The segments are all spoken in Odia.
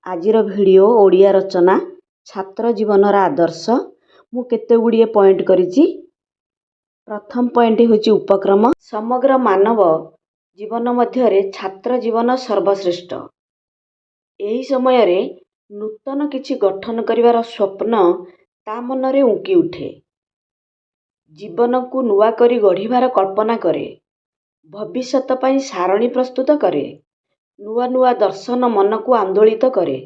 ଆଜିର ଭିଡ଼ିଓ ଓଡ଼ିଆ ରଚନା ଛାତ୍ର ଜୀବନର ଆଦର୍ଶ। ମୁଁ କେତେଗୁଡ଼ିଏ ପଏଣ୍ଟ କରିଛି। ପ୍ରଥମ ପଏଣ୍ଟ ହେଉଛି ଉପକ୍ରମ। ସମଗ୍ର ମାନବ ଜୀବନ ମଧ୍ୟରେ ଛାତ୍ର ଜୀବନ ସର୍ବଶ୍ରେଷ୍ଠ। ଏହି ସମୟରେ ନୂତନ କିଛି ଗଠନ କରିବାର ସ୍ୱପ୍ନ ତା ମନରେ ଉଙ୍କି ଉଠେ। ଜୀବନକୁ ନୂଆ କରି ଗଢ଼ିବାର କଳ୍ପନା କରେ। ଭବିଷ୍ୟତ ପାଇଁ ସାରଣୀ ପ୍ରସ୍ତୁତ କରେ। ନୂଆ ନୂଆ ଦର୍ଶନ ମନକୁ ଆନ୍ଦୋଳିତ କରେ।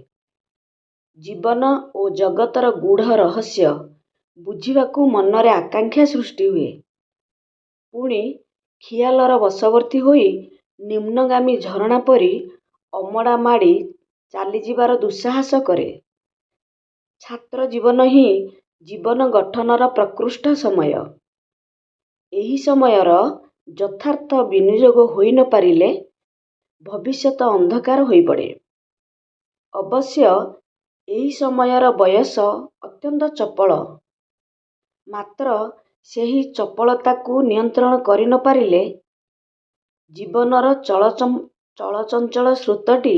ଜୀବନ ଓ ଜଗତର ଗୂଢ଼ ରହସ୍ୟ ବୁଝିବାକୁ ମନରେ ଆକାଂକ୍ଷା ସୃଷ୍ଟି ହୁଏ। ପୁଣି ଖିଆଲର ବଶବର୍ତ୍ତୀ ହୋଇ ନିମ୍ନଗାମୀ ଝରଣା ପରି ଅମଡ଼ା ମାଡ଼ି ଚାଲିଯିବାର ଦୁଃସାହସ କରେ। ଛାତ୍ର ଜୀବନ ହିଁ ଜୀବନ ଗଠନର ପ୍ରକୃଷ୍ଟ ସମୟ। ଏହି ସମୟର ଯଥାର୍ଥ ବିନିଯୋଗ ହୋଇ ନ ପାରିଲେ ଭବିଷ୍ୟତ ଅନ୍ଧକାର ହୋଇପଡ଼େ। ଅବଶ୍ୟ ଏହି ସମୟର ବୟସ ଅତ୍ୟନ୍ତ ଚପଳ। ମାତ୍ର ସେହି ଚପଳତାକୁ ନିୟନ୍ତ୍ରଣ କରି ନ ପାରିଲେ ଜୀବନର ଚଳଚଞ୍ଚଳ ସ୍ରୋତଟି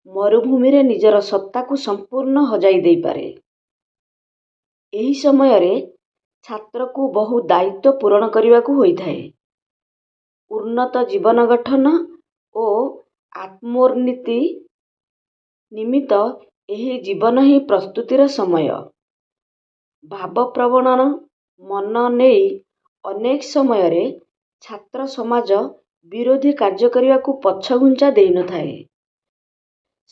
ମରୁଭୂମିରେ ନିଜର ସତ୍ତାକୁ ସମ୍ପୂର୍ଣ୍ଣ ହଜାଇ ଦେଇପାରେ। ଏହି ସମୟରେ ଛାତ୍ରକୁ ବହୁ ଦାୟିତ୍ୱ ପୂରଣ କରିବାକୁ ହୋଇଥାଏ। ଉନ୍ନତ ଜୀବନ ଗଠନ ଓ ଆତ୍ମୋନ୍ନତି ନିମିତ୍ତ ଏହି ଜୀବନ ହିଁ ପ୍ରସ୍ତୁତିର ସମୟ। ଭାବପ୍ରବଣ ମନ ନେଇ ଅନେକ ସମୟରେ ଛାତ୍ର ସମାଜ ବିରୋଧୀ କାର୍ଯ୍ୟ କରିବାକୁ ପଛଘୁଞ୍ଚା ଦେଇନଥାଏ।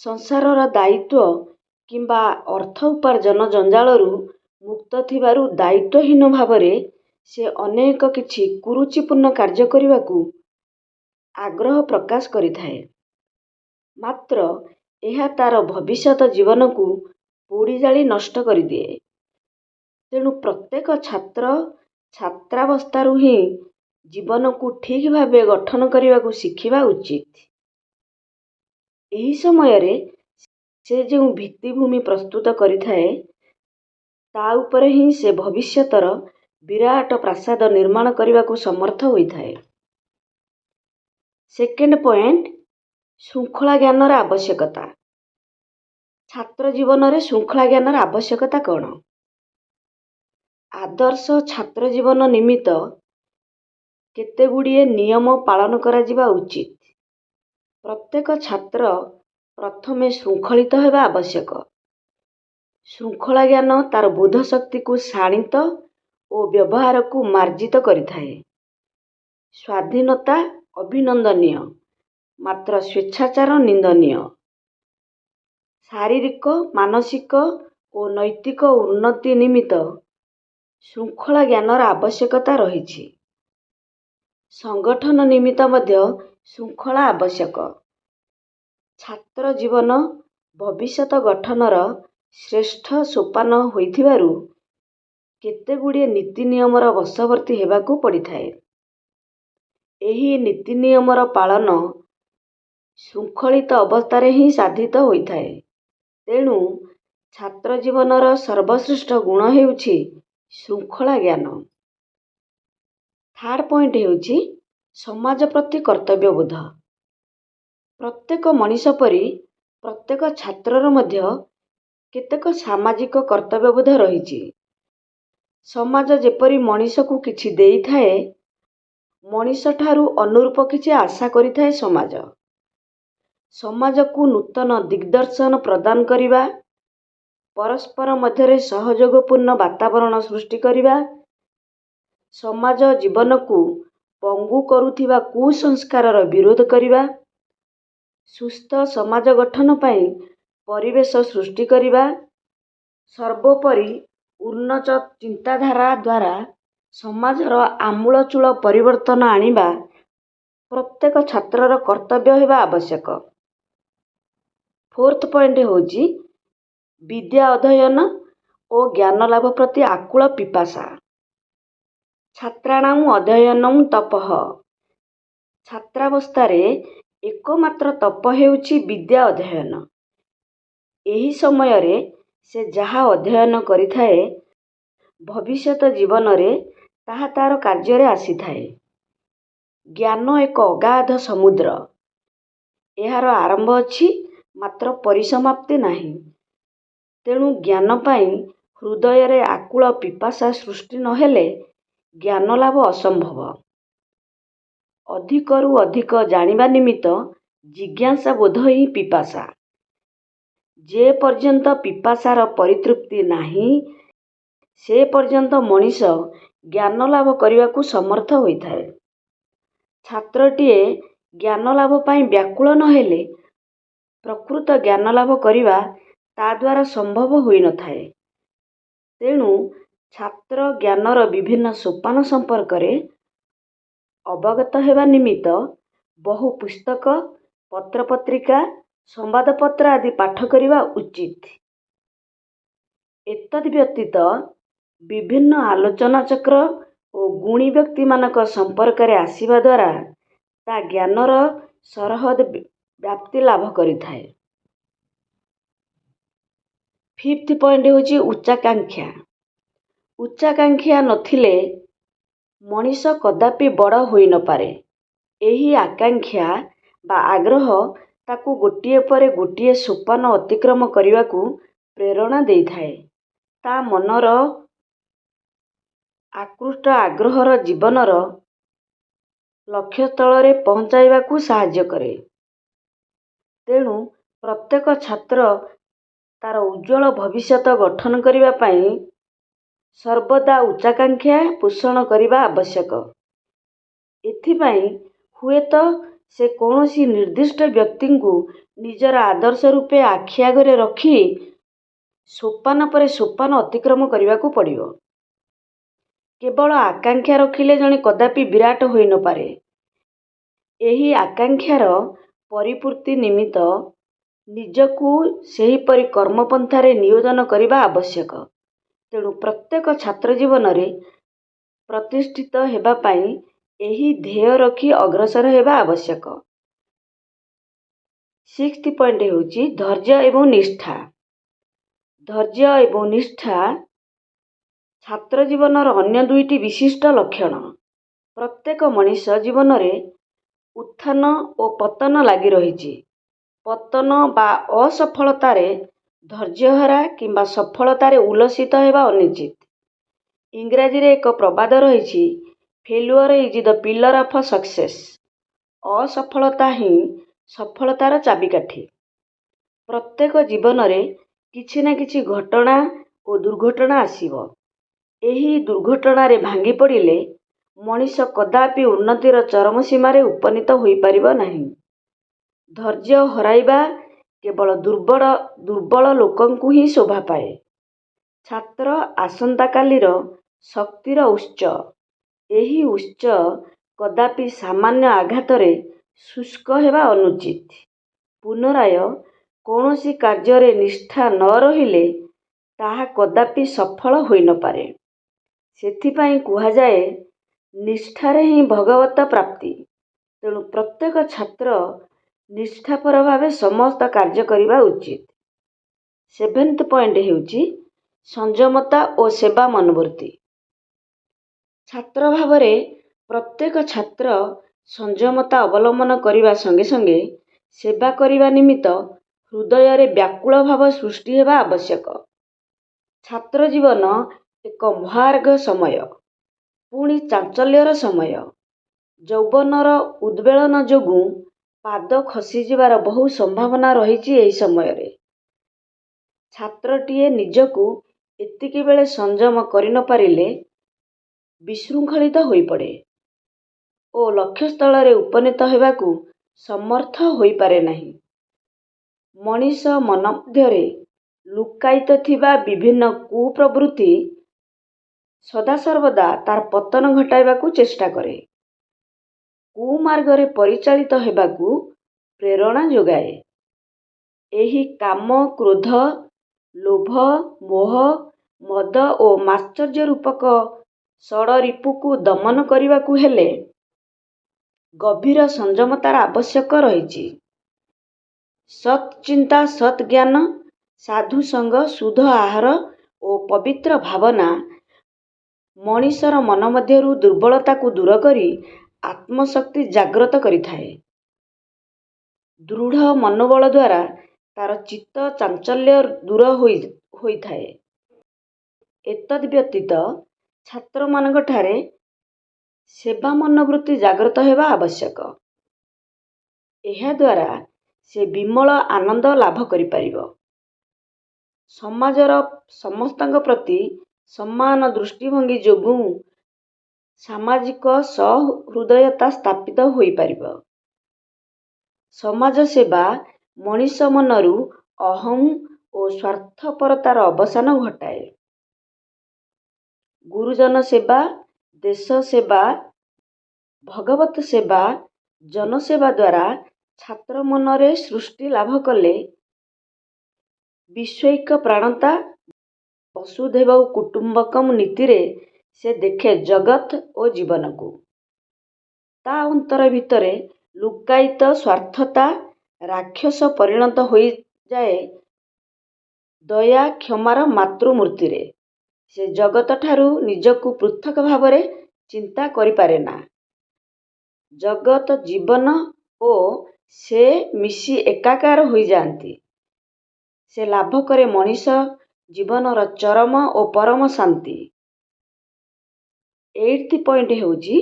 ସଂସାରର ଦାୟିତ୍ୱ କିମ୍ବା ଅର୍ଥ ଉପାର୍ଜନ ଜଞ୍ଜାଳରୁ ମୁକ୍ତ ଥିବାରୁ ଦାୟିତ୍ୱହୀନ ଭାବରେ ସେ ଅନେକ କିଛି କୁରୁଚିପୂର୍ଣ୍ଣ କାର୍ଯ୍ୟ କରିବାକୁ ଆଗ୍ରହ ପ୍ରକାଶ କରିଥାଏ। ମାତ୍ର ଏହା ତାର ଭବିଷ୍ୟତ ଜୀବନକୁ ପୋଡ଼ିଜାଳି ନଷ୍ଟ କରିଦିଏ। ତେଣୁ ପ୍ରତ୍ୟେକ ଛାତ୍ର ଛାତ୍ରାବସ୍ଥାରୁ ହିଁ ଜୀବନକୁ ଠିକ୍ ଭାବେ ଗଠନ କରିବାକୁ ଶିଖିବା ଉଚିତ। ଏହି ସମୟରେ ସେ ଯେଉଁ ଭିତ୍ତିଭୂମି ପ୍ରସ୍ତୁତ କରିଥାଏ ତା ଉପରେ ହିଁ ସେ ଭବିଷ୍ୟତର ବିରାଟ ପ୍ରାସାଦ ନିର୍ମାଣ କରିବାକୁ ସମର୍ଥ ହୋଇଥାଏ। ସେକେଣ୍ଡ ପଏଣ୍ଟ, ଶୃଙ୍ଖଳା ଜ୍ଞାନର ଆବଶ୍ୟକତା। ଛାତ୍ର ଜୀବନରେ ଶୃଙ୍ଖଳା ଜ୍ଞାନର ଆବଶ୍ୟକତା କ'ଣ? ଆଦର୍ଶ ଛାତ୍ର ଜୀବନ ନିମିତ୍ତ କେତେଗୁଡ଼ିଏ ନିୟମ ପାଳନ କରାଯିବା ଉଚିତ। ପ୍ରତ୍ୟେକ ଛାତ୍ର ପ୍ରଥମେ ଶୃଙ୍ଖଳିତ ହେବା ଆବଶ୍ୟକ। ଶୃଙ୍ଖଳା ଜ୍ଞାନ ତାର ବୋଧଶକ୍ତିକୁ ଶାଣିତ ଓ ବ୍ୟବହାରକୁ ମାର୍ଜିତ କରିଥାଏ। ସ୍ୱାଧୀନତା ଅଭିନନ୍ଦନୀୟ, ମାତ୍ର ସ୍ୱେଚ୍ଛାଚାର ନିନ୍ଦନୀୟ। ଶାରୀରିକ, ମାନସିକ ଓ ନୈତିକ ଉନ୍ନତି ନିମିତ୍ତ ଶୃଙ୍ଖଳା ଜ୍ଞାନର ଆବଶ୍ୟକତା ରହିଛି। ସଂଗଠନ ନିମିତ୍ତ ମଧ୍ୟ ଶୃଙ୍ଖଳା ଆବଶ୍ୟକ। ଛାତ୍ର ଜୀବନ ଭବିଷ୍ୟତ ଗଠନର ଶ୍ରେଷ୍ଠ ସୋପାନ ହୋଇଥିବାରୁ କେତେଗୁଡ଼ିଏ ନୀତି ନିୟମର ବଶବର୍ତ୍ତୀ ହେବାକୁ ପଡ଼ିଥାଏ। ଏହି ନୀତି ନିୟମର ପାଳନ ଶୃଙ୍ଖଳିତ ଅବସ୍ଥାରେ ହିଁ ସାଧିତ ହୋଇଥାଏ। ତେଣୁ ଛାତ୍ର ଜୀବନର ସର୍ବଶ୍ରେଷ୍ଠ ଗୁଣ ହେଉଛି ଶୃଙ୍ଖଳା ଜ୍ଞାନ। ଥାର୍ଡ଼ ପଏଣ୍ଟ ହେଉଛି ସମାଜ ପ୍ରତି କର୍ତ୍ତବ୍ୟବୋଧ। ପ୍ରତ୍ୟେକ ମଣିଷ ପରି ପ୍ରତ୍ୟେକ ଛାତ୍ରର ମଧ୍ୟ କେତେକ ସାମାଜିକ କର୍ତ୍ତବ୍ୟବୋଧ ରହିଛି। ସମାଜ ଯେପରି ମଣିଷକୁ କିଛି ଦେଇଥାଏ, ମଣିଷଠାରୁ ଅନୁରୂପ କିଛି ଆଶା କରିଥାଏ ସମାଜ। ସମାଜକୁ ନୂତନ ଦିଗ୍ଦର୍ଶନ ପ୍ରଦାନ କରିବା, ପରସ୍ପର ମଧ୍ୟରେ ସହଯୋଗପୂର୍ଣ୍ଣ ବାତାବରଣ ସୃଷ୍ଟି କରିବା, ସମାଜ ଜୀବନକୁ ପଙ୍ଗୁ କରୁଥିବା କୁସଂସ୍କାରର ବିରୋଧ କରିବା, ସୁସ୍ଥ ସମାଜ ଗଠନ ପାଇଁ ପରିବେଶ ସୃଷ୍ଟି କରିବା, ସର୍ବୋପରି ଉନ୍ନତ ଚିନ୍ତାଧାରା ଦ୍ୱାରା ସମାଜର ଆମୂଳଚୂଳ ପରିବର୍ତ୍ତନ ଆଣିବା ପ୍ରତ୍ୟେକ ଛାତ୍ରର କର୍ତ୍ତବ୍ୟ ହେବା ଆବଶ୍ୟକ। ଫୋର୍ଥ ପଏଣ୍ଟ ହେଉଛି ବିଦ୍ୟା ଅଧ୍ୟୟନ ଓ ଜ୍ଞାନ ଲାଭ ପ୍ରତି ଆକୁଳ ପିପାସା। ଛାତ୍ରାଣାଂ ଅଧ୍ୟୟନଂ ତପଃ। ଛାତ୍ରାବସ୍ଥାରେ ଏକମାତ୍ର ତପ ହେଉଛି ବିଦ୍ୟା ଅଧ୍ୟୟନ। ଏହି ସମୟରେ ସେ ଯାହା ଅଧ୍ୟୟନ କରିଥାଏ, ଭବିଷ୍ୟତ ଜୀବନରେ ତାହା ତାର କାର୍ଯ୍ୟରେ ଆସିଥାଏ। ଜ୍ଞାନ ଏକ ଅଗାଧ ସମୁଦ୍ର। ଏହାର ଆରମ୍ଭ ଅଛି ମାତ୍ର ପରିସମାପ୍ତି ନାହିଁ। ତେଣୁ ଜ୍ଞାନ ପାଇଁ ହୃଦୟରେ ଆକୁଳ ପିପାସା ସୃଷ୍ଟି ନ ହେଲେ ଜ୍ଞାନ ଲାଭ ଅସମ୍ଭବ। ଅଧିକରୁ ଅଧିକ ଜାଣିବା ନିମିତ୍ତ ଜିଜ୍ଞାସା ବୋଧ ହିଁ ପିପାସା। ଯେ ପର୍ଯ୍ୟନ୍ତ ପିପାସାର ପରିତୃପ୍ତି ନାହିଁ, ସେ ପର୍ଯ୍ୟନ୍ତ ମଣିଷ ଜ୍ଞାନ ଲାଭ କରିବାକୁ ସମର୍ଥ ହୋଇଥାଏ। ଛାତ୍ରଟିଏ ଜ୍ଞାନ ଲାଭ ପାଇଁ ବ୍ୟାକୁଳ ନ ହେଲେ ପ୍ରକୃତ ଜ୍ଞାନ ଲାଭ କରିବା ତା ଦ୍ୱାରା ସମ୍ଭବ ହୋଇନଥାଏ। ତେଣୁ ଛାତ୍ର ଜ୍ଞାନର ବିଭିନ୍ନ ସୋପାନ ସମ୍ପର୍କରେ ଅବଗତ ହେବା ନିମିତ୍ତ ବହୁ ପୁସ୍ତକ, ପତ୍ରପତ୍ରିକା, ସମ୍ବାଦପତ୍ର ଆଦି ପାଠ କରିବା ଉଚିତ। ଏତଦ୍ ବ୍ୟତୀତ ବିଭିନ୍ନ ଆଲୋଚନାଚକ୍ର ଓ ଗୁଣୀ ବ୍ୟକ୍ତିମାନଙ୍କ ସମ୍ପର୍କରେ ଆସିବା ଦ୍ୱାରା ତା ଜ୍ଞାନର ସରହଦ ବ୍ୟାପ୍ତି ଲାଭ କରିଥାଏ। ଫିଫ୍ଥ ପଏଣ୍ଟ ହେଉଛି ଉଚ୍ଚାକାଂକ୍ଷା। ଉଚ୍ଚାକାଂକ୍ଷା ନଥିଲେ ମଣିଷ କଦାପି ବଡ଼ ହୋଇନପାରେ। ଏହି ଆକାଂକ୍ଷା ବା ଆଗ୍ରହ ତାକୁ ଗୋଟିଏ ପରେ ଗୋଟିଏ ସୋପାନ ଅତିକ୍ରମ କରିବାକୁ ପ୍ରେରଣା ଦେଇଥାଏ। ତା ମନର ଆକୃଷ୍ଟ ଆଗ୍ରହର ଜୀବନର ଲକ୍ଷ୍ୟସ୍ଥଳରେ ପହଞ୍ଚାଇବାକୁ ସାହାଯ୍ୟ କରେ। ତେଣୁ ପ୍ରତ୍ୟେକ ଛାତ୍ର ତାର ଉଜ୍ଜ୍ୱଳ ଭବିଷ୍ୟତ ଗଠନ କରିବା ପାଇଁ ସର୍ବଦା ଉଚ୍ଚାକାଂକ୍ଷା ପୋଷଣ କରିବା ଆବଶ୍ୟକ। ଏଥିପାଇଁ ହୁଏତ ସେ କୌଣସି ନିର୍ଦ୍ଦିଷ୍ଟ ବ୍ୟକ୍ତିଙ୍କୁ ନିଜର ଆଦର୍ଶ ରୂପେ ଆଖି ଆଗରେ ରଖି ସୋପାନ ପରେ ସୋପାନ ଅତିକ୍ରମ କରିବାକୁ ପଡ଼ିବ। କେବଳ ଆକାଂକ୍ଷା ରଖିଲେ ଜଣେ କଦାପି ବିରାଟ ହୋଇନପାରେ। ଏହି ଆକାଂକ୍ଷାର ପରିପୂର୍ତ୍ତି ନିମିତ୍ତ ନିଜକୁ ସେହିପରି କର୍ମପନ୍ଥାରେ ନିୟୋଜନ କରିବା ଆବଶ୍ୟକ। ତେଣୁ ପ୍ରତ୍ୟେକ ଛାତ୍ର ଜୀବନରେ ପ୍ରତିଷ୍ଠିତ ହେବା ପାଇଁ ଏହି ଧ୍ୟେୟ ରଖି ଅଗ୍ରସର ହେବା ଆବଶ୍ୟକ। ସିକ୍ସଥ ପଏଣ୍ଟ ହେଉଛି ଧୈର୍ଯ୍ୟ ଏବଂ ନିଷ୍ଠା। ଧୈର୍ଯ୍ୟ ଏବଂ ନିଷ୍ଠା ଛାତ୍ର ଜୀବନର ଅନ୍ୟ ଦୁଇଟି ବିଶିଷ୍ଟ ଲକ୍ଷଣ। ପ୍ରତ୍ୟେକ ମଣିଷ ଜୀବନରେ ଉତ୍ଥାନ ଓ ପତନ ଲାଗି ରହିଛି। ପତନ ବା ଅସଫଳତାରେ ଧୈର୍ଯ୍ୟହରା କିମ୍ବା ସଫଳତାରେ ଉଲ୍ଲସିତ ହେବା ଅନୁଚିତ। ଇଂରାଜୀରେ ଏକ ପ୍ରବାଦ ରହିଛି, failure is the pillar of success. ଅସଫଳତା ହିଁ ସଫଳତାର ଚାବିକାଠି। ପ୍ରତ୍ୟେକ ଜୀବନରେ କିଛି ନା କିଛି ଘଟଣା ଓ ଦୁର୍ଘଟଣା ଆସିବ। ଏହି ଦୁର୍ଘଟଣାରେ ଭାଙ୍ଗି ପଡ଼ିଲେ ମଣିଷ କଦାପି ଉନ୍ନତିର ଚରମ ସୀମାରେ ଉପନୀତ ହୋଇପାରିବ ନାହିଁ। ଧୈର୍ଯ୍ୟ ହରାଇବା କେବଳ ଦୁର୍ବଳ ଲୋକଙ୍କୁ ହିଁ ଶୋଭା ପାଏ। ଛାତ୍ର ଆସନ୍ତାକାଲିର ଶକ୍ତିର ଉତ୍ସ। ଏହି ଉତ୍ସ କଦାପି ସାମାନ୍ୟ ଆଘାତରେ ଶୁଷ୍କ ହେବା ଅନୁଚିତ। ପୁନରାୟ କୌଣସି କାର୍ଯ୍ୟରେ ନିଷ୍ଠା ନ ରହିଲେ ତାହା କଦାପି ସଫଳ ହୋଇନପାରେ। ସେଥିପାଇଁ କୁହାଯାଏ, ନିଷ୍ଠାରେ ହିଁ ଭଗବତ ପ୍ରାପ୍ତି। ତେଣୁ ପ୍ରତ୍ୟେକ ଛାତ୍ର ନିଷ୍ଠାପର ଭାବେ ସମସ୍ତ କାର୍ଯ୍ୟ କରିବା ଉଚିତ। ସେଭେନ୍ଥ ପଏଣ୍ଟ ହେଉଛି ସଂଯମତା ଓ ସେବା ମନୋବୃତ୍ତି। ଛାତ୍ର ଭାବରେ ପ୍ରତ୍ୟେକ ଛାତ୍ର ସଂଯମତା ଅବଲମ୍ବନ କରିବା ସଙ୍ଗେ ସଙ୍ଗେ ସେବା କରିବା ନିମିତ୍ତ ହୃଦୟରେ ବ୍ୟାକୁଳ ଭାବ ସୃଷ୍ଟି ହେବା ଆବଶ୍ୟକ। ଛାତ୍ର ଜୀବନ ଏକ ମହାର୍ଘ ସମୟ, ପୁଣି ଚାଞ୍ଚଲ୍ୟର ସମୟ। ଯୌବନର ଉଦ୍ବେଳନ ଯୋଗୁଁ ପାଦ ଖସିଯିବାର ବହୁ ସମ୍ଭାବନା ରହିଛି ଏହି ସମୟରେ। ଛାତ୍ରଟିଏ ନିଜକୁ ଏତିକିବେଳେ ସଂଯମ କରିନପାରିଲେ ବିଶୃଙ୍ଖଳିତ ହୋଇପଡ଼େ ଓ ଲକ୍ଷ୍ୟସ୍ଥଳରେ ଉପନୀତ ହେବାକୁ ସମର୍ଥ ହୋଇପାରେ ନାହିଁ। ମଣିଷ ମନ ମଧ୍ୟରେ ଲୁକ୍କାୟିତ ଥିବା ବିଭିନ୍ନ କୁପ୍ରବୃତ୍ତି ସଦାସର୍ବଦା ତାର ପତନ ଘଟାଇବାକୁ ଚେଷ୍ଟା କରେ। କୁମାର୍ଗରେ ପରିଚାଳିତ ହେବାକୁ ପ୍ରେରଣା ଯୋଗାଏ। ଏହି କାମ, କ୍ରୋଧ, ଲୋଭ, ମୋହ, ମଦ ଓ ମାତ୍ସର୍ଯ୍ୟ ରୂପକ ଷଡ଼ରିପୁକୁ ଦମନ କରିବାକୁ ହେଲେ ଗଭୀର ସଂଯମତାର ଆବଶ୍ୟକ ରହିଛି। ସତ୍ ଚିନ୍ତା, ସତ୍ ଜ୍ଞାନ, ସାଧୁସଙ୍ଗ, ଶୁଦ୍ଧ ଆହାର ଓ ପବିତ୍ର ଭାବନା ମଣିଷର ମନ ମଧ୍ୟରୁ ଦୁର୍ବଳତାକୁ ଦୂର କରି ଆତ୍ମଶକ୍ତି ଜାଗ୍ରତ କରିଥାଏ। ଦୃଢ଼ ମନୋବଳ ଦ୍ୱାରା ତାର ଚିତ୍ତ ଚାଞ୍ଚଲ୍ୟ ଦୂର ହୋଇଥାଏ। ଏତଦ୍ ବ୍ୟତୀତ ଛାତ୍ରମାନଙ୍କଠାରେ ସେବା ମନୋବୃତ୍ତି ଜାଗ୍ରତ ହେବା ଆବଶ୍ୟକ। ଏହାଦ୍ୱାରା ସେ ବିମଳ ଆନନ୍ଦ ଲାଭ କରିପାରିବ। ସମାଜର ସମସ୍ତଙ୍କ ପ୍ରତି ସମାନ ଦୃଷ୍ଟିଭଙ୍ଗୀ ଯୋଗୁଁ ସାମାଜିକ ସହୃଦୟତା ସ୍ଥାପିତ ହୋଇପାରିବ। ସମାଜ ସେବା ମଣିଷ ମନରୁ ଅହଂ ଓ ସ୍ୱାର୍ଥପରତାର ଅବସାନ ଘଟାଏ। ଗୁରୁଜନ ସେବା, ଦେଶ ସେବା, ଭଗବତ ସେବା, ଜନସେବା ଦ୍ୱାରା ଛାତ୍ର ମନରେ ସୃଷ୍ଟି ଲାଭ କଲେ ବିଶ୍ୱୈକ ପ୍ରାଣତା ବସୁଧୈବ କୁଟୁମ୍ବକମ୍ ନୀତିରେ ସେ ଦେଖେ ଜଗତ ଓ ଜୀବନକୁ। ତା ଅନ୍ତର ଭିତରେ ଲୁକ୍କାୟିତ ସ୍ୱାର୍ଥତା ରାକ୍ଷସ ପରିଣତ ହୋଇଯାଏ ଦୟା କ୍ଷମାର ମାତୃମୂର୍ତ୍ତିରେ। ସେ ଜଗତଠାରୁ ନିଜକୁ ପୃଥକ୍ ଭାବରେ ଚିନ୍ତା କରିପାରେନା। ଜଗତ, ଜୀବନ ଓ ସେ ମିଶି ଏକାକାର ହୋଇଯାଆନ୍ତି। ସେ ଲାଭ କରେ ମଣିଷ ଜୀବନର ଚରମ ଓ ପରମ ଶାନ୍ତି। 8th ପଏଣ୍ଟ ହେଉଛି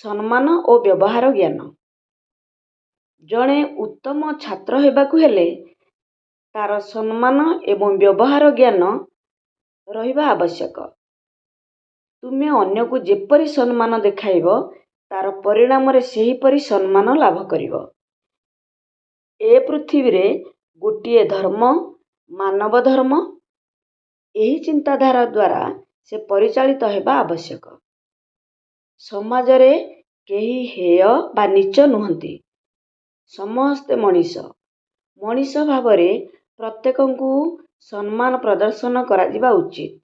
ସମ୍ମାନ ଓ ବ୍ୟବହାର ଜ୍ଞାନ। ଜଣେ ଉତ୍ତମ ଛାତ୍ର ହେବାକୁ ହେଲେ ତାର ସମ୍ମାନ ଏବଂ ବ୍ୟବହାର ଜ୍ଞାନ ରହିବା ଆବଶ୍ୟକ। ତୁମେ ଅନ୍ୟକୁ ଯେପରି ସମ୍ମାନ ଦେଖାଇବ ତାର ପରିଣାମରେ ସେହିପରି ସମ୍ମାନ ଲାଭ କରିବ। ଏ ପୃଥିବୀରେ ଗୋଟିଏ ଧର୍ମ, ମାନବ ଧର୍ମ। ଏହି ଚିନ୍ତାଧାରା ଦ୍ୱାରା ସେ ପରିଚାଳିତ ହେବା ଆବଶ୍ୟକ। ସମାଜରେ କେହି ହେୟ ବା ନୀଚ ନୁହନ୍ତି। ସମସ୍ତେ ମଣିଷ। ମଣିଷ ଭାବରେ ପ୍ରତ୍ୟେକଙ୍କୁ ସମ୍ମାନ ପ୍ରଦର୍ଶନ କରାଯିବା ଉଚିତ।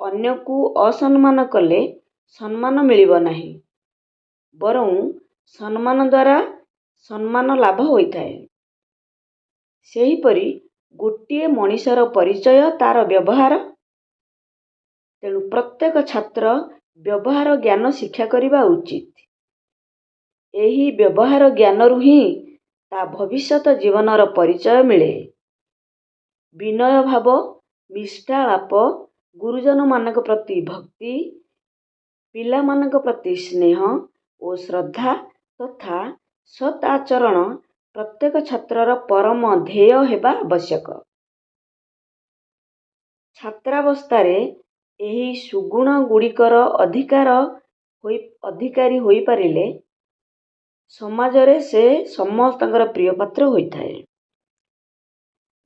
ଅନ୍ୟକୁ ଅସମ୍ମାନ କଲେ ସମ୍ମାନ ମିଳିବ ନାହିଁ, ବରଂ ସମ୍ମାନ ଦ୍ୱାରା ସମ୍ମାନ ଲାଭ ହୋଇଥାଏ। ସେହିପରି ଗୋଟିଏ ମଣିଷର ପରିଚୟ ତାର ବ୍ୟବହାର। ତେଣୁ ପ୍ରତ୍ୟେକ ଛାତ୍ର ବ୍ୟବହାର ଜ୍ଞାନ ଶିକ୍ଷା କରିବା ଉଚିତ। ଏହି ବ୍ୟବହାର ଜ୍ଞାନରୁ ହିଁ ତା ଭବିଷ୍ୟତ ଜୀବନର ପରିଚୟ ମିଳେ। ବିନୟ ଭାବ, ମିଷ୍ଟାଳାପ, ଗୁରୁଜନମାନଙ୍କ ପ୍ରତି ଭକ୍ତି, ପିଲାମାନଙ୍କ ପ୍ରତି ସ୍ନେହ ଓ ଶ୍ରଦ୍ଧା ତଥା ସତ୍ ଆଚରଣ ପ୍ରତ୍ୟେକ ଛାତ୍ରର ପରମ ଧ୍ୟେୟ ହେବା ଆବଶ୍ୟକ। ଛାତ୍ରାବସ୍ଥାରେ ଏହି ସୁଗୁଣଗୁଡ଼ିକର ଅଧିକାରୀ ହୋଇପାରିଲେ ସମାଜରେ ସେ ସମସ୍ତଙ୍କର ପ୍ରିୟପାତ୍ର ହୋଇଥାଏ।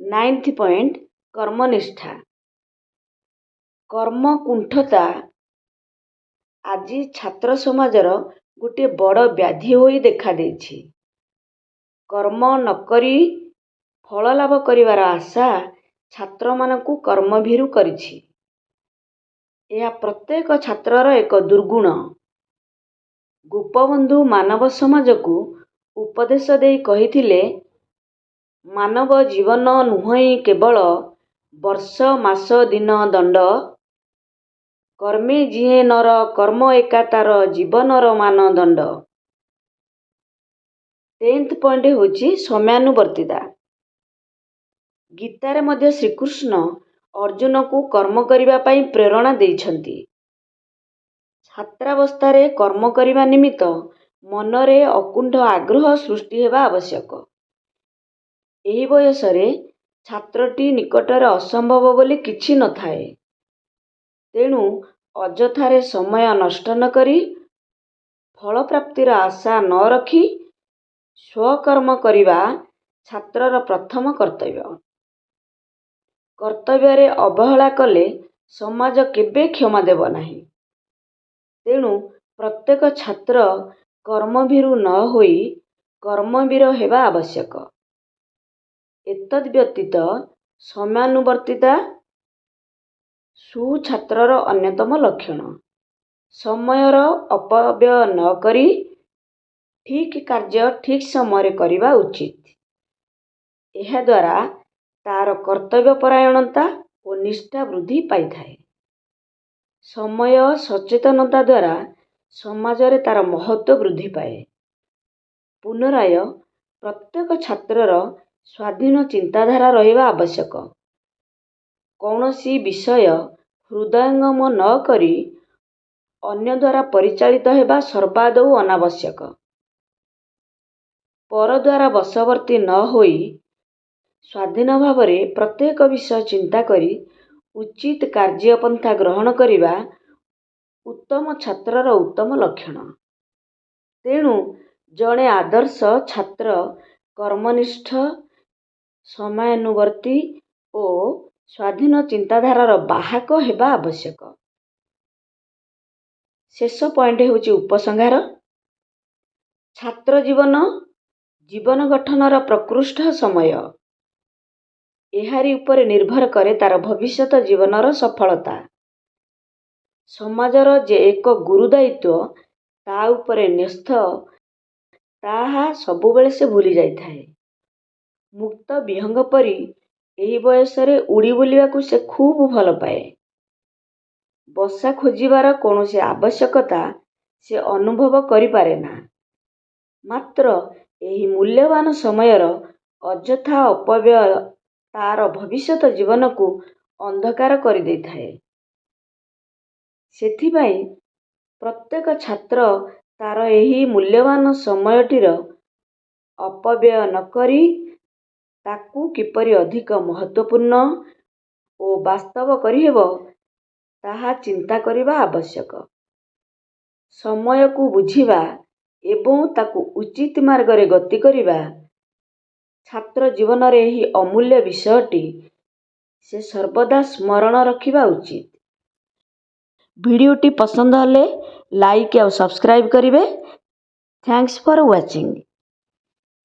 9th point କର୍ମନିଷ୍ଠା। କର୍ମକୁଣ୍ଠତା ଆଜି ଛାତ୍ର ସମାଜର ଗୋଟିଏ ବଡ଼ ବ୍ୟାଧି ହୋଇ ଦେଖାଦେଇଛି। କର୍ମ ନ କରି ଫଳ ଲାଭ କରିବାର ଆଶା ଛାତ୍ରମାନଙ୍କୁ କର୍ମଭୀରୁ କରିଛି। ଏହା ପ୍ରତ୍ୟେକ ଛାତ୍ରର ଏକ ଦୁର୍ଗୁଣ। ଗୋପବନ୍ଧୁ ମାନବ ସମାଜକୁ ଉପଦେଶ ଦେଇ କହିଥିଲେ, ମାନବ ଜୀବନ ନୁହଁଇ କେବଳ ବର୍ଷ ମାସ ଦିନ ଦଣ୍ଡ। କର୍ମେ ଯିଏ ନର କର୍ମ ଏକା ତାର ଜୀବନର ମାନଦଣ୍ଡ। 10th ପଏଣ୍ଟ ହେଉଛି ସମୟାନୁବର୍ତ୍ତିତା। ଗୀତାରେ ମଧ୍ୟ ଶ୍ରୀକୃଷ୍ଣ ଅର୍ଜୁନକୁ କର୍ମ କରିବା ପାଇଁ ପ୍ରେରଣା ଦେଇଛନ୍ତି। ଛାତ୍ରାବସ୍ଥାରେ କର୍ମ କରିବା ନିମିତ୍ତ ମନରେ ଅକୁଣ୍ଠ ଆଗ୍ରହ ସୃଷ୍ଟି ହେବା ଆବଶ୍ୟକ। ଏହି ବୟସରେ ଛାତ୍ରଟି ନିକଟରେ ଅସମ୍ଭବ ବୋଲି କିଛି ନଥାଏ। ତେଣୁ ଅଯଥାରେ ସମୟ ନଷ୍ଟ ନ କରି ଫଳପ୍ରାପ୍ତିର ଆଶା ନ ରଖି ସ୍ୱକର୍ମ କରିବା ଛାତ୍ରର ପ୍ରଥମ କର୍ତ୍ତବ୍ୟ। କର୍ତ୍ତବ୍ୟରେ ଅବହେଳା କଲେ ସମାଜ କେବେ କ୍ଷମା ଦେବ ନାହିଁ। ତେଣୁ ପ୍ରତ୍ୟେକ ଛାତ୍ର କର୍ମଭୀରୁ ନ ହୋଇ କର୍ମବୀର ହେବା ଆବଶ୍ୟକ। ଏତଦ୍ ବ୍ୟତୀତ ସମୟାନୁବର୍ତ୍ତିତା ସୁଛାତ୍ରର ଅନ୍ୟତମ ଲକ୍ଷଣ। ସମୟର ଅପବ୍ୟୟ ନ କରି ଠିକ୍ କାର୍ଯ୍ୟ ଠିକ୍ ସମୟରେ କରିବା ଉଚିତ। ଏହାଦ୍ୱାରା ତାର କର୍ତ୍ତବ୍ୟପରାୟଣତା ଓ ନିଷ୍ଠା ବୃଦ୍ଧି ପାଇଥାଏ। ସମୟ ସଚେତନତା ଦ୍ୱାରା ସମାଜରେ ତାର ମହତ୍ତ୍ୱ ବୃଦ୍ଧି ପାଏ। ପୁନରାୟ ପ୍ରତ୍ୟେକ ଛାତ୍ରର ସ୍ୱାଧୀନ ଚିନ୍ତାଧାରା ରହିବା ଆବଶ୍ୟକ। କୌଣସି ବିଷୟ ହୃଦୟଙ୍ଗମ ନ କରି ଅନ୍ୟ ଦ୍ୱାରା ପରିଚାଳିତ ହେବା ସର୍ବାଦୌ ଅନାବଶ୍ୟକ। ପର ଦ୍ୱାରା ବଶବର୍ତ୍ତୀ ନ ହୋଇ ସ୍ୱାଧୀନ ଭାବରେ ପ୍ରତ୍ୟେକ ବିଷୟ ଚିନ୍ତା କରି ଉଚିତ କାର୍ଯ୍ୟପନ୍ଥା ଗ୍ରହଣ କରିବା ଉତ୍ତମ ଛାତ୍ରର ଉତ୍ତମ ଲକ୍ଷଣ। ତେଣୁ ଜଣେ ଆଦର୍ଶ ଛାତ୍ର କର୍ମନିଷ୍ଠ, ସମୟାନୁବର୍ତ୍ତୀ ଓ ସ୍ୱାଧୀନ ଚିନ୍ତାଧାରାର ବାହକ ହେବା ଆବଶ୍ୟକ। ଶେଷ ପଏଣ୍ଟ ହେଉଛି ଉପସଂହାର। ଛାତ୍ର ଜୀବନ ଜୀବନ ଗଠନର ପ୍ରକୃଷ୍ଟ ସମୟ। ଏହାରି ଉପରେ ନିର୍ଭର କରେ ତାର ଭବିଷ୍ୟତ ଜୀବନର ସଫଳତା। ସମାଜର ଯେ ଏକ ଗୁରୁ ଦାୟିତ୍ୱ ତା ଉପରେ ନ୍ୟସ୍ତ, ତାହା ସବୁବେଳେ ସେ ଭୁଲି ଯାଇଥାଏ। ମୁକ୍ତ ବିହଙ୍ଗ ପରି ଏହି ବୟସରେ ଉଡ଼ି ବୁଲିବାକୁ ସେ ଖୁବ୍ ଭଲ ପାଏ। ବସା ଖୋଜିବାର କୌଣସି ଆବଶ୍ୟକତା ସେ ଅନୁଭବ କରିପାରେନା। ମାତ୍ର ଏହି ମୂଲ୍ୟବାନ ସମୟର ଅଯଥା ଅପବ୍ୟୟ ତାର ଭବିଷ୍ୟତ ଜୀବନକୁ ଅନ୍ଧକାର କରିଦେଇଥାଏ। ସେଥିପାଇଁ ପ୍ରତ୍ୟେକ ଛାତ୍ର ତାର ଏହି ମୂଲ୍ୟବାନ ସମୟଟିର ଅପବ୍ୟୟ ନ କରି ତାକୁ କିପରି ଅଧିକ ମହତ୍ତ୍ୱପୂର୍ଣ୍ଣ ଓ ବାସ୍ତବ କରିହେବ ତାହା ଚିନ୍ତା କରିବା ଆବଶ୍ୟକ। ସମୟକୁ ବୁଝିବା ଏବଂ ତାକୁ ଉଚିତ ମାର୍ଗରେ ଗତି କରିବା ଛାତ୍ର ଜୀବନରେ ଏହି ଅମୂଲ୍ୟ ବିଷୟଟି ସେ ସର୍ବଦା ସ୍ମରଣ ରଖିବା ଉଚିତ। ଭିଡ଼ିଓଟି ପସନ୍ଦ ହେଲେ ଲାଇକ୍ ଆଉ ସବସ୍କ୍ରାଇବ୍ କରିବେ। Thanks for watching.